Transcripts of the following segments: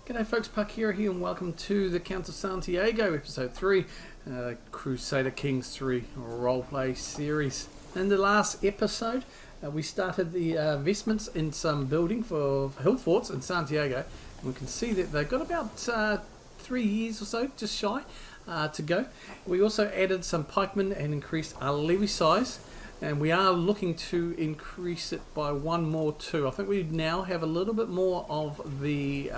G'day folks, Puck here and welcome to the Count of Santiago, episode 3, Crusader Kings 3 roleplay series. In the last episode, we started the investments in some building for hill forts in Santiago. And we can see that they've got about 3 years or so, just shy, to go. We also added some pikemen and increased our levy size. And we are looking to increase it by one more too. I think we now have a little bit more of the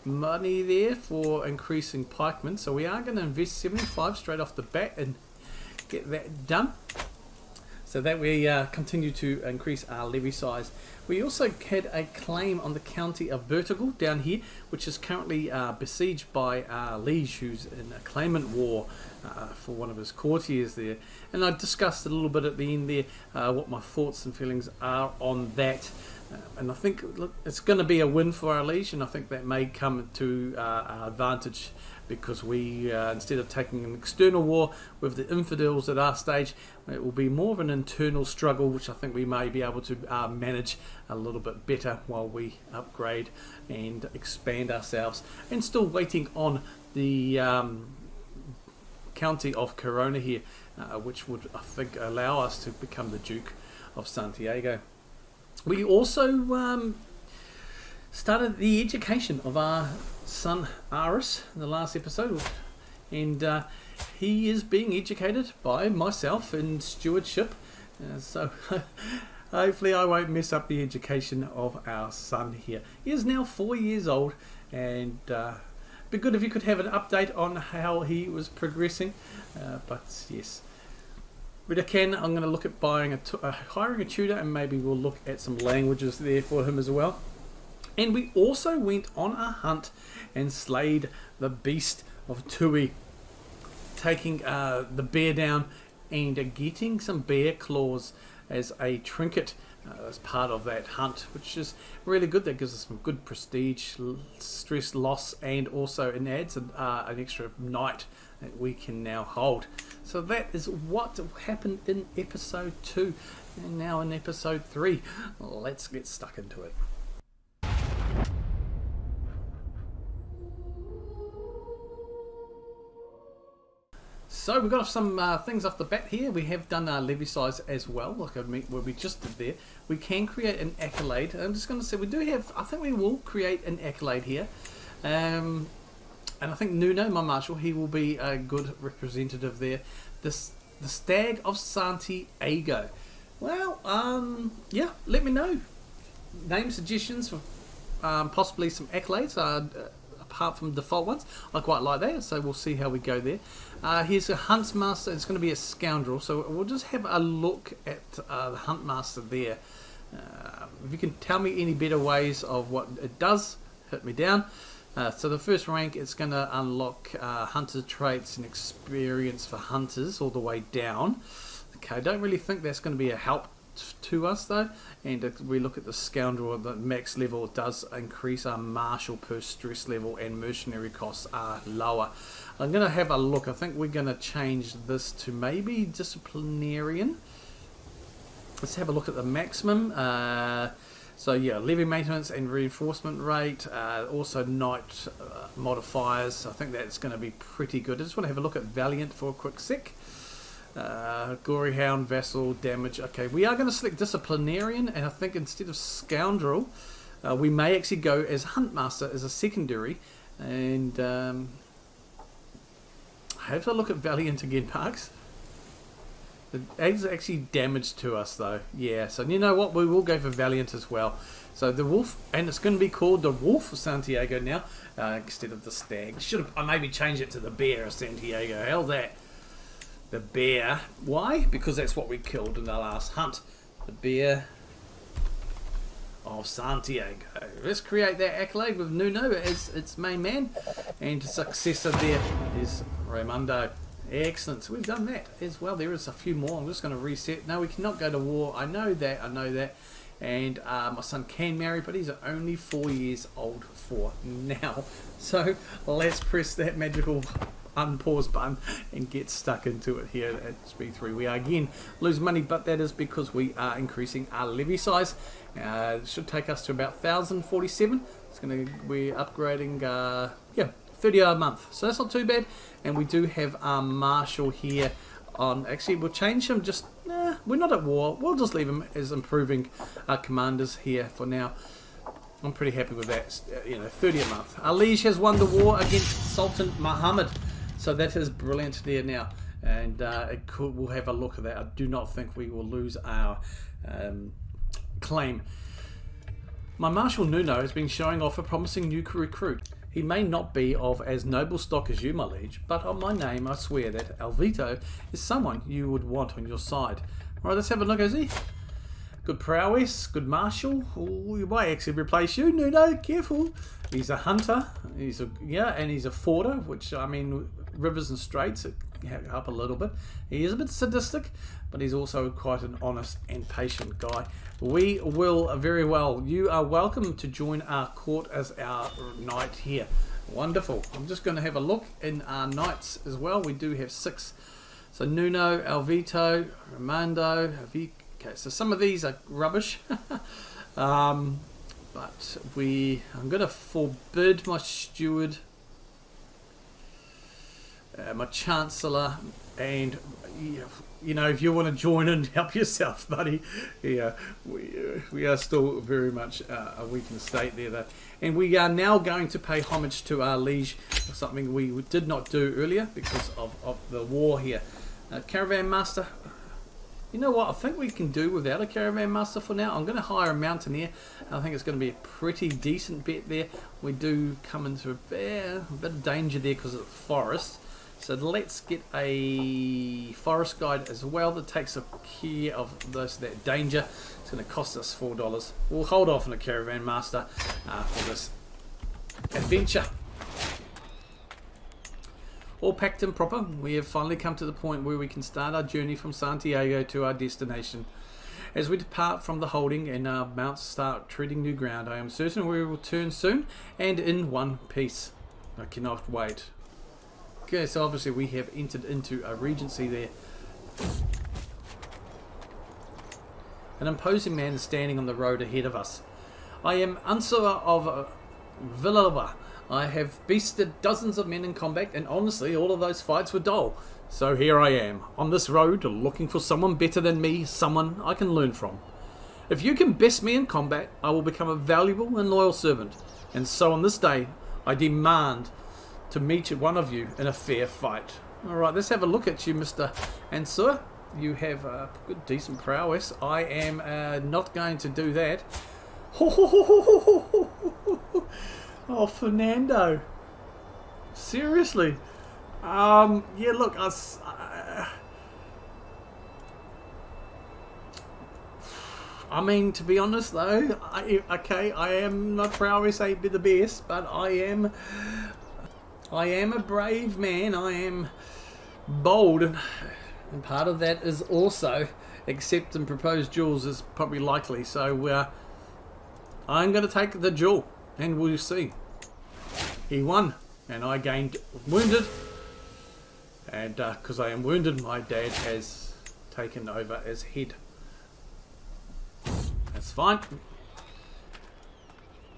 money there for increasing pikemen. So we are going to invest 75 straight off the bat and get that done. So that we continue to increase our levy size. We also had a claim on the county of Portugal down here, which is currently besieged by liege, who's in a claimant war for one of his courtiers there. And I discussed a little bit at the end there what my thoughts and feelings are on that. And I think it's going to be a win for our liege, and I think that may come to our advantage, because we, instead of taking an external war with the infidels at our stage, it will be more of an internal struggle, which I think we may be able to manage a little bit better while we upgrade and expand ourselves. And still waiting on the county of Coruna here, which would, I think, allow us to become the Duke of Santiago. We also started the education of our son Aris in the last episode, and he is being educated by myself in stewardship, so hopefully I won't mess up the education of our son here. He is now 4 years old, and it'd be good if you could have an update on how he was progressing, but yes. But again, I'm going to look at buying hiring a tutor, and maybe we'll look at some languages there for him as well. And we also went on a hunt and slayed the beast of Tui, taking the bear down and getting some bear claws as a trinket as part of that hunt, which is really good. That gives us some good prestige, stress loss, and also it adds an extra knight that we can now hold. So that is what happened in episode 2, and now in episode 3. Let's get stuck into it. So we've got some things off the bat here. We have done our levy size as well, like what we just did there. We can create an accolade. I'm just going to say we do have, I think we will create an accolade here. And I think Nuno, my marshal, he will be a good representative there. The Stag of Santiago. Well, yeah, let me know. Name suggestions for possibly some accolades, apart from default ones. I quite like that, so we'll see how we go there. Here's a Huntmaster. It's going to be a scoundrel, so we'll just have a look at the Huntmaster there. If you can tell me any better ways of what it does, hit me down. So the first rank, it's going to unlock hunter traits and experience for hunters all the way down. Okay, I don't really think that's going to be a help to us though. And if we look at the scoundrel at the max level, it does increase our martial per stress level, and mercenary costs are lower. I'm going to have a look. I think we're going to change this to maybe disciplinarian. Let's have a look at the maximum. So yeah, levy maintenance and reinforcement rate, also knight modifiers. I think that's going to be pretty good. I just want to have a look at Valiant for a quick sec. Gory Hound, Vassal, damage. Okay, we are going to select Disciplinarian, and I think instead of Scoundrel, we may actually go as Huntmaster as a secondary. And I have to look at Valiant again, Parks. It adds actually damage to us though. Yeah, so you know what? We will go for Valiant as well. So the Wolf, and it's going to be called the Wolf of Santiago now, instead of the Stag. I maybe change it to the Bear of Santiago. Hell that. The Bear. Why? Because that's what we killed in the last hunt. The Bear of Santiago. Let's create that accolade with Nuno as its main man. And successor there is Raimundo. Excellent. So we've done that as well. There is a few more. I'm just going to reset. No, we cannot go to war. I know that. And my son can marry, but he's only 4 years old for now. So let's press that magical unpause button and get stuck into it here at Ep.3. We are again losing money, but that is because we are increasing our levy size. It should take us to about 1,047. we're upgrading, yeah, 30 a month. So that's not too bad. And we do have our Marshal here on. Actually, we'll change him. Just we're not at war. We'll just leave him as improving our commanders here for now. I'm pretty happy with that. 30 a month. Our liege has won the war against Sultan Muhammad, so that is brilliant there now. And we'll have a look at that. I do not think we will lose our claim. My Marshal Nuno has been showing off a promising new recruit. He may not be of as noble stock as you, my liege, but on my name I swear that Alvito is someone you would want on your side. Alright, let's have a look, is he? Good prowess, good marshal. Ooh, you might actually replace you, Nuno, careful. He's a hunter, and he's a forder, which, I mean, rivers and straits help a little bit. He is a bit sadistic, but he's also quite an honest and patient guy. We will very well. You are welcome to join our court as our knight here. Wonderful. I'm just going to have a look in our knights as well. We do have 6. So Nuno, Alvito, Armando, okay, so some of these are rubbish. But I'm going to forbid my steward, my chancellor, and if you want to join in, help yourself, buddy. Yeah, we are still very much a weakened state there, though. And we are now going to pay homage to our liege, something we did not do earlier because of the war here. Caravan master. You know what? I think we can do without a caravan master for now. I'm going to hire a mountaineer. I think it's going to be a pretty decent bet there. We do come into a bit of danger there because of the forest. So let's get a forest guide as well that takes care of that danger. It's going to cost us $4. We'll hold off on a caravan master for this adventure. All packed and proper, we have finally come to the point where we can start our journey from Santiago to our destination. As we depart from the holding and our mounts start treading new ground, I am certain we will return soon and in one piece. I cannot wait. Okay, so obviously we have entered into a regency there. An imposing man is standing on the road ahead of us. I am Answer of Villalba. I have beasted dozens of men in combat, and honestly, all of those fights were dull. So here I am, on this road, looking for someone better than me, someone I can learn from. If you can best me in combat, I will become a valuable and loyal servant. And so on this day, I demand to meet one of you in a fair fight. Alright, let's have a look at you, Mr. Answer. You have a good, decent prowess. I am not going to do that. Oh, Fernando. Seriously. Yeah, look, I mean, to be honest though, I am not prowess ain't be the best, but I am a brave man. I am bold, and part of that is also accept and propose duels is probably likely. So I'm going to take the duel. And we'll see. He won, and I gained wounded. And because I am wounded, my dad has taken over as head. That's fine.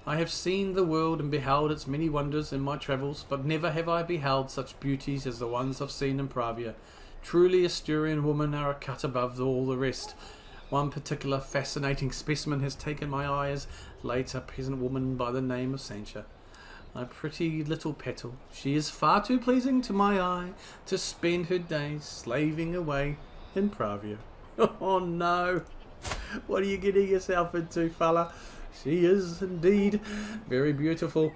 I have seen the world and beheld its many wonders in my travels, but never have I beheld such beauties as the ones I've seen in Pravia. Truly, Asturian women are a cut above all the rest. One particular fascinating specimen has taken my eye as late a peasant woman by the name of Sancha. A pretty little petal. She is far too pleasing to my eye to spend her days slaving away in Pravia. Oh no! What are you getting yourself into, fella? She is indeed very beautiful,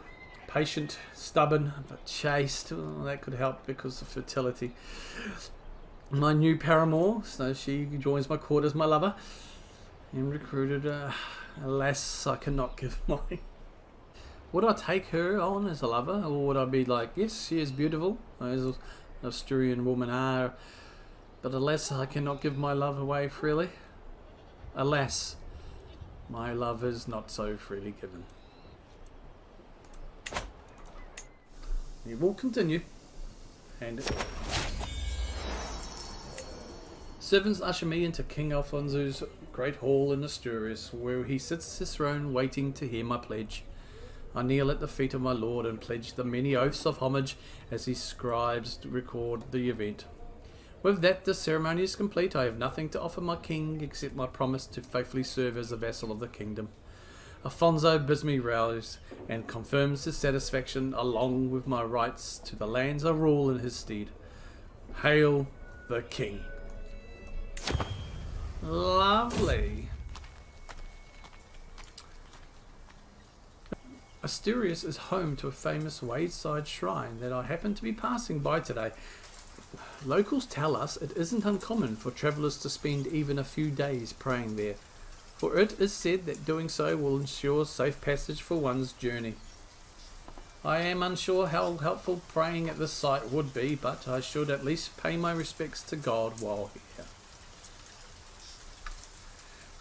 patient, stubborn, but chaste. Oh, that could help because of fertility. My new paramour, so she joins my court as my lover, and recruited. Alas, I cannot give my. Would I take her on as a lover, or would I be like, yes, she is beautiful, as an Asturian women are, but alas, I cannot give my love away freely. Alas, my love is not so freely given. We will continue, and. Servants usher me into King Alfonso's great hall in Asturias, where he sits his throne waiting to hear my pledge. I kneel at the feet of my lord and pledge the many oaths of homage as his scribes record the event. With that, the ceremony is complete. I have nothing to offer my king except my promise to faithfully serve as a vassal of the kingdom. Alfonso bids me rise and confirms his satisfaction along with my rights to the lands I rule in his stead. Hail the king. Lovely. Asturias is home to a famous wayside shrine that I happened to be passing by today. Locals tell us it isn't uncommon for travellers to spend even a few days praying there, for it is said that doing so will ensure safe passage for one's journey. I am unsure how helpful praying at this site would be, but I should at least pay my respects to God while here.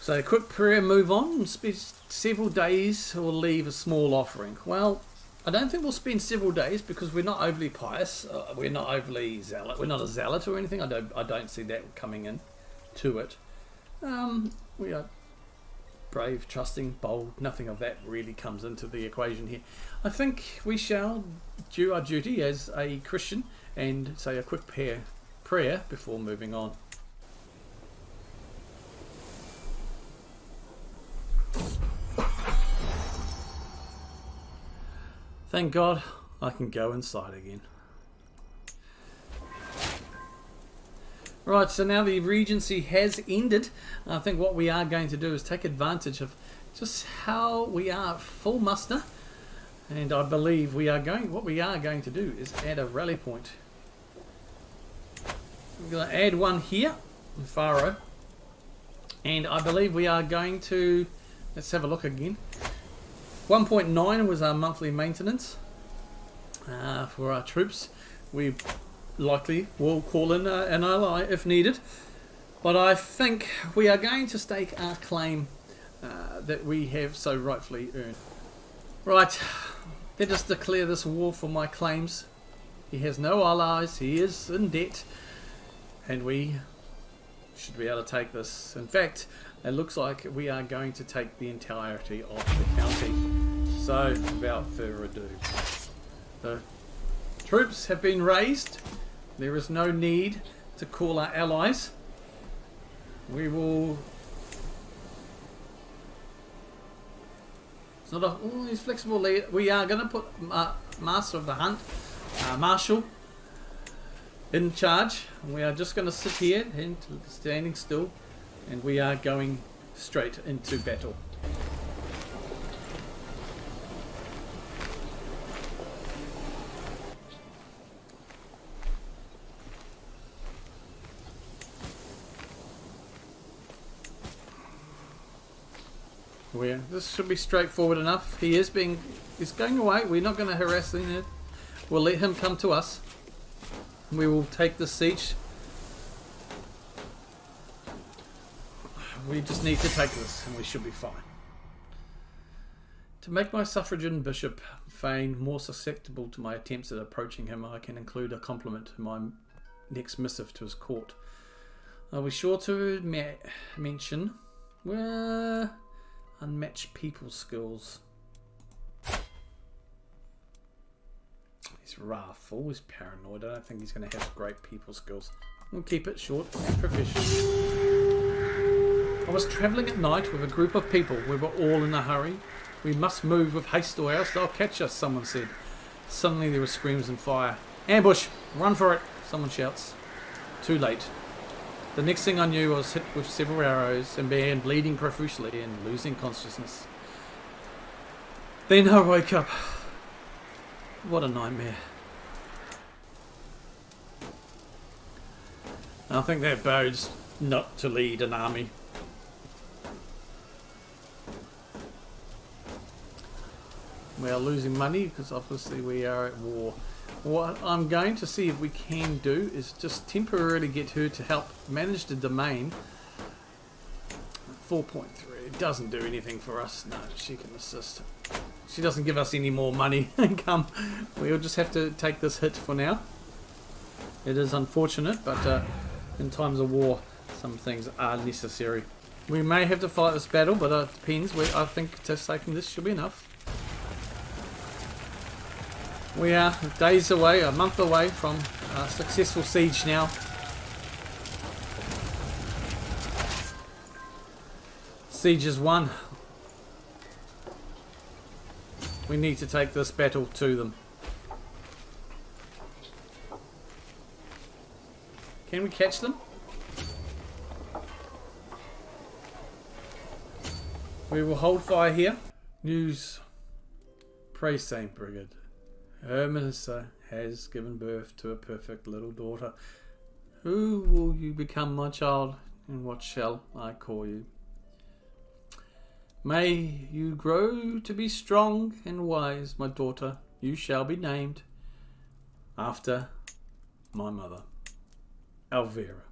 So a quick prayer, move on, spend several days, or leave a small offering. Well, I don't think we'll spend several days because we're not overly pious, we're not overly zealot, we're not a zealot or anything. I don't see that coming in to it. We are brave, trusting, bold, nothing of that really comes into the equation here. I think we shall do our duty as a Christian and say a quick prayer before moving on. Thank God I can go inside again. Right, so now the Regency has ended. I think what we are going to do is take advantage of just how we are full muster. And I believe what we are going to do is add a rally point. We're going to add one here in Faro. And I believe we are going to, let's have a look again. 1.9 was our monthly maintenance for our troops. We likely will call in an ally if needed, but I think we are going to stake our claim that we have so rightfully earned. Right, let us declare this war for my claims. He has no allies, he is in debt, and we should be able to take this. In fact, it looks like we are going to take the entirety of the county. So, without further ado, the troops have been raised. There is no need to call our allies. We will... It's not a... Oh, he's flexible lead. We are going to put Master of the Hunt, Marshal, in charge. We are just going to sit here and standing still, and we are going straight into battle. This should be straightforward enough. He's going away. We're not going to harass him. We'll let him come to us. We will take the siege. We just need to take this and we should be fine. To make my suffragan bishop Fane more susceptible to my attempts at approaching him, I can include a compliment in my next missive to his court. I'll be sure to mention unmatched people skills. He's wrathful, he's paranoid. I don't think he's going to have great people skills. We'll keep it short and professional. I was travelling at night with a group of people. We were all in a hurry. We must move with haste or else they'll catch us, someone said. Suddenly there were screams and fire. Ambush! Run for it! Someone shouts. Too late. The next thing I knew I was hit with several arrows and began bleeding profusely and losing consciousness. Then I woke up. What a nightmare. I think that bodes not to lead an army. We are losing money because obviously we are at war. What I'm going to see if we can do is just temporarily get her to help manage the domain. 4.3. It doesn't do anything for us. No, she can assist. She doesn't give us any more money income. We'll just have to take this hit for now. It is unfortunate, but in times of war, some things are necessary. We may have to fight this battle, but it depends. I think just taking this should be enough. We are days away, a month away from a successful siege now. Siege is won. We need to take this battle to them. Can we catch them? We will hold fire here. News. Praise Saint Brigid. Hermes has given birth to a perfect little daughter. Who will you become, my child, and what shall I call you? May you grow to be strong and wise, my daughter. You shall be named after my mother, Elvira.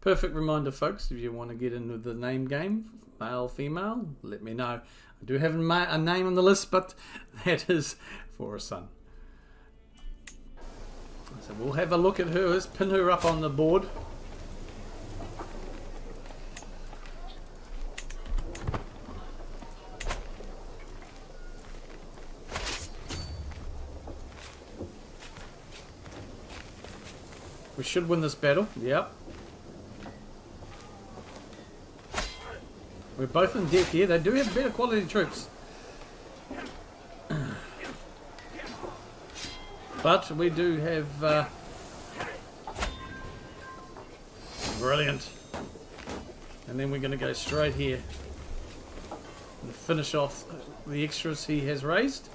Perfect reminder, folks, if you want to get into the name game, male, female, let me know. I do have a name on the list, but that is for a son. So we'll have a look at her. Let's pin her up on the board. We should win this battle. Yep. We're both in debt here. They do have better quality troops. But we do have... brilliant. And then we're going to go straight here and finish off the extras he has raised.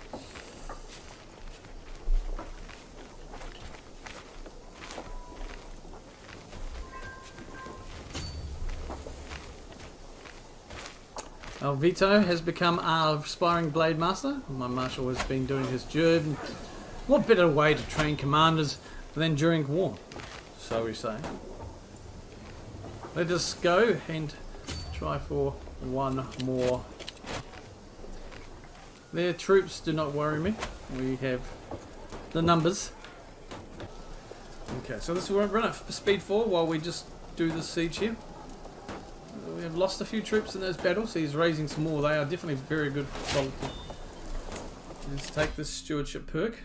Vito has become our aspiring blade master. My marshal has been doing his job. What better way to train commanders than during war? So we say. Let us go and try for one more. Their troops do not worry me. We have the numbers. Okay, so this will run at speed 4 while we just do the siege here. We have lost a few troops in those battles. He's raising some more. They are definitely very good quality. Let's take this stewardship perk.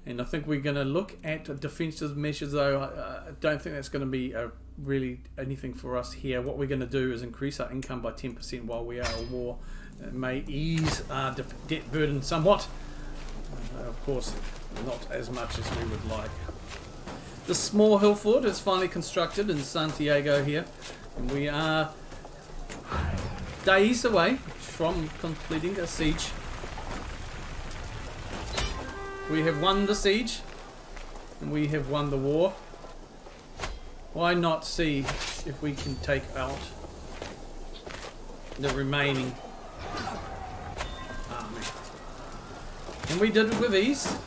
And I think we're going to look at defensive measures, though. I don't think that's going to be really anything for us here. What we're going to do is increase our income by 10% while we are at war. It may ease our debt burden somewhat. Of course, not as much as we would like. The small hill fort is finally constructed in Santiago here, and we are days away from completing a siege. We have won the siege, and we have won the war. Why not see if we can take out the remaining army? And we did it with ease.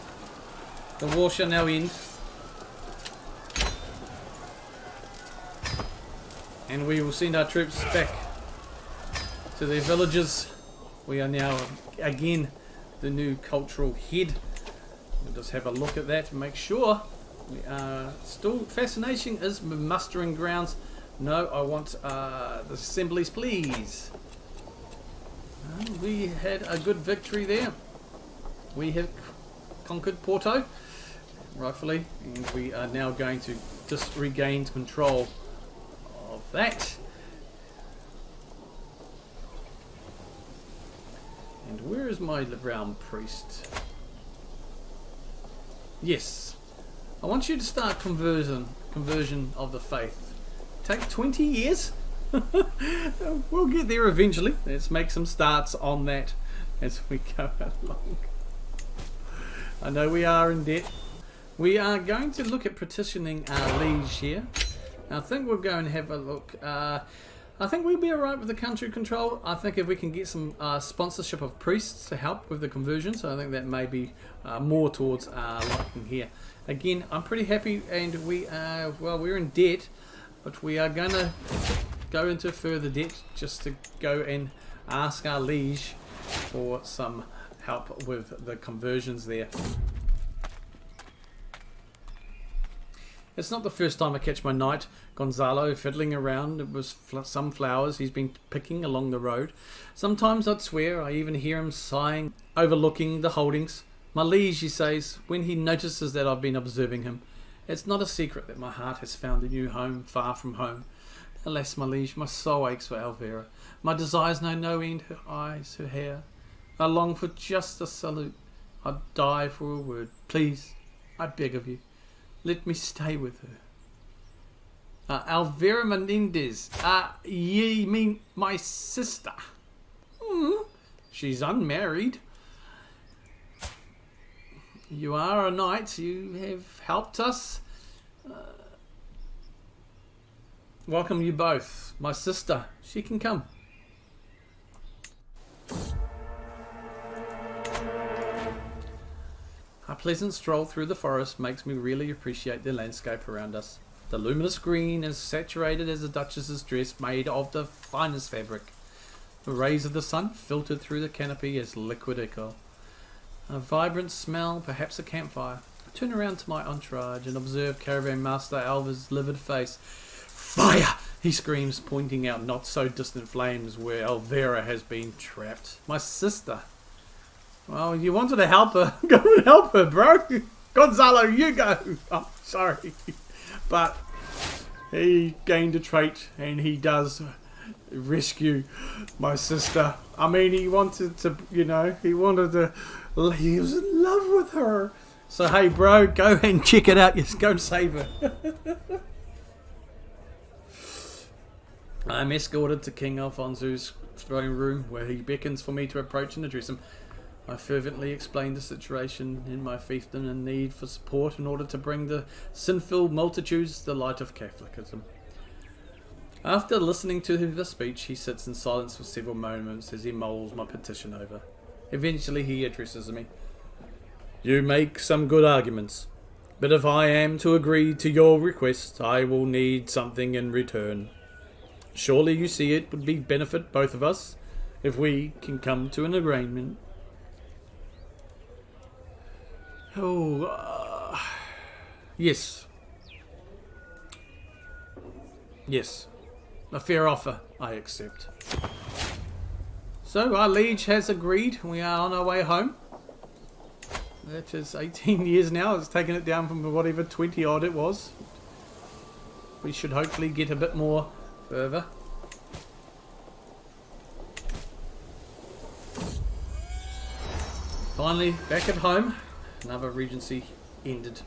The war shall now end. And we will send our troops back to their villages. We are now, again, the new cultural head. We'll just have a look at that and make sure we are still... Fascination is mustering grounds. No, I want the assemblies, please. We had a good victory there. We have conquered Porto, rightfully, and we are now going to just regain control of that. And where is my realm priest? Yes, I want you to start conversion of the faith. Take 20 years. We'll get there eventually. Let's make some starts on that as we go along. I know we are in debt. We are going to look at petitioning our liege here. I think we'll go and have a look. I think we'll be alright with the country control. I think if we can get some sponsorship of priests to help with the conversion, so I think that may be more towards our liking here. Again, I'm pretty happy, and we are, well, we're in debt, but we are going to go into further debt just to go and ask our liege for some help with the conversions there. It's not the first time I catch my knight, Gonzalo, fiddling around with some flowers he's been picking along the road. Sometimes I'd swear I even hear him sighing, overlooking the holdings. My liege, he says, when he notices that I've been observing him. It's not a secret that my heart has found a new home far from home. Alas, my liege, my soul aches for Elvira. My desires know no end, her eyes, her hair. I long for just a salute. I'd die for a word. Please, I beg of you, let me stay with her. Elvira Menendez. Ye mean my sister? She's unmarried. You are a knight. You have helped us. Welcome you both. My sister, she can come. A pleasant stroll through the forest makes me really appreciate the landscape around us. The luminous green is saturated as the Duchess's dress made of the finest fabric. The rays of the sun filtered through the canopy as liquid echo. A vibrant smell, perhaps a campfire. I turn around to my entourage and observe Caravan Master Alva's livid face. Fire! He screams, pointing out not so distant flames where Elvira has been trapped. My sister. Well, you wanted to help her. Go and help her, bro. Gonzalo, you go. I'm sorry. But he gained a trait and he does rescue my sister. I mean, he wanted to, he wanted to, he was in love with her. So, hey, bro, go and check it out. Yes, go and save her. I'm escorted to King Alfonso's throne room where he beckons for me to approach and address him. I fervently explain the situation in my fiefdom and need for support in order to bring the sin-filled multitudes the light of Catholicism. After listening to the speech, he sits in silence for several moments as he mulls my petition over. Eventually he addresses me. You make some good arguments, but if I am to agree to your request, I will need something in return. Surely you see it would be benefit both of us if we can come to an agreement. Yes. Yes. A fair offer, I accept. So our liege has agreed. We are on our way home. That is 18 years now. It's taken it down from whatever 20 odd it was. We should hopefully get a bit more further. Finally, back at home. Another regency ended.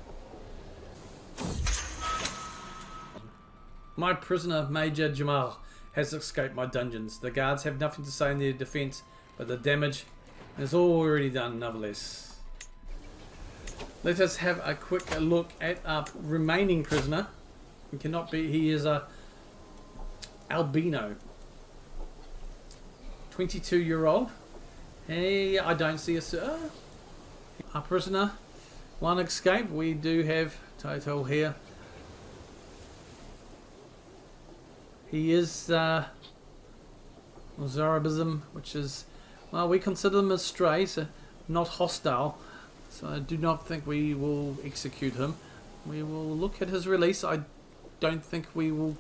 My prisoner, Major Jamal, has escaped my dungeons. The guards have nothing to say in their defense, but the damage is already done nonetheless. Let us have a quick look at our remaining prisoner. He is a albino. 22-year-old. Hey, I don't see a sir. Our prisoner, one escape. We do have total here. He is Zarabism, which is, well, we consider them as stray, so not hostile. So I do not think we will execute him. We will look at his release. I don't think we will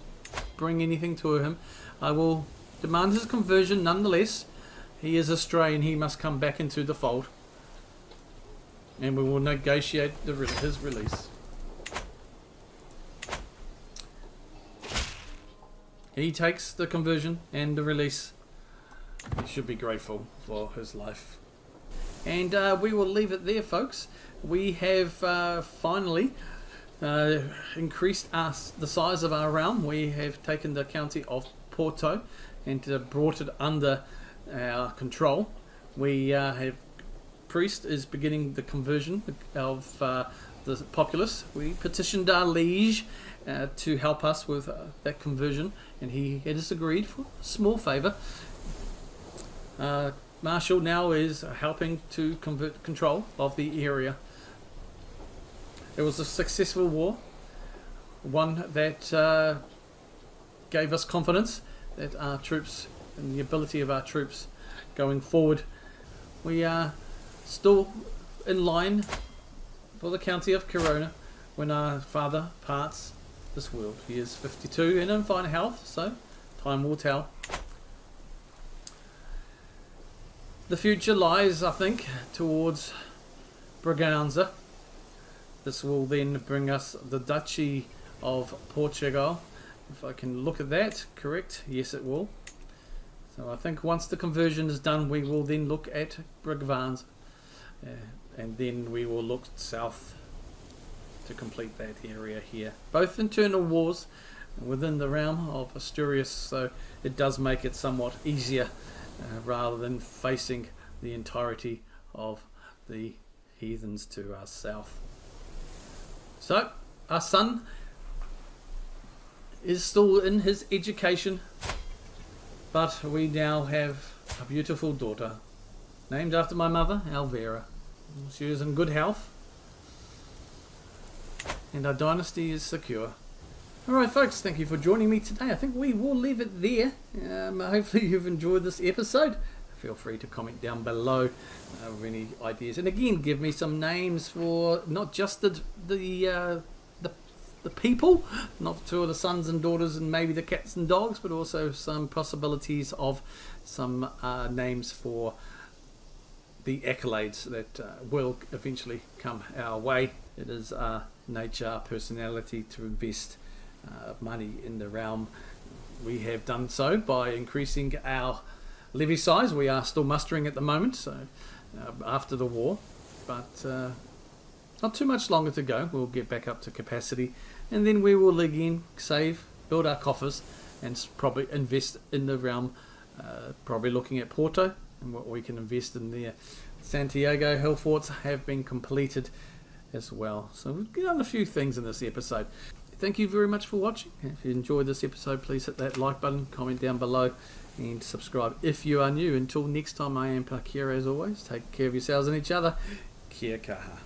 bring anything to him. I will demand his conversion nonetheless. He is a stray and he must come back into the fold. And we will negotiate his release. He takes the conversion and the release. He should be grateful for his life. And we will leave it there, folks. We have finally increased the size of our realm. We have taken the county of Porto and brought it under our control. We have priest is beginning the conversion of the populace. We petitioned our liege to help us with that conversion, and he has agreed for a small favour. Marshall now is helping to convert control of the area. It was a successful war, one that gave us confidence that our troops and the ability of our troops going forward. We are still in line for the county of Coruna. when our father parts this world. He is 52 and in fine health, so time will tell. The future lies, I think, towards Braganza. This will then bring us the Duchy of Portugal. If I can look at that, correct? Yes, it will. So I think once the conversion is done, we will then look at Braganza. And then we will look south to complete that area here. Both internal wars within the realm of Asturias, so it does make it somewhat easier rather than facing the entirety of the heathens to our south. So our son is still in his education, but we now have a beautiful daughter named after my mother, Alvera. She is in good health and our dynasty is secure. Alright folks, thank you for joining me today. I think we will leave it there. Hopefully you've enjoyed this episode. Feel free to comment down below with any ideas. And again, give me some names for not just the people, not two of the sons and daughters and maybe the cats and dogs, but also some possibilities of some names for the accolades that will eventually come our way. It is our nature, our personality to invest money in the realm. We have done so by increasing our levy size. We are still mustering at the moment, so after the war, but not too much longer to go. We'll get back up to capacity, and then we will again save, build our coffers, and probably invest in the realm. Probably looking at Porto and what we can invest in there. Santiago hill forts have been completed as well. So we've done a few things in this episode. Thank you very much for watching. If you enjoyed this episode, please hit that like button, comment down below, and subscribe if you are new. Until next time, I am Pakira as always. Take care of yourselves and each other. Kia kaha.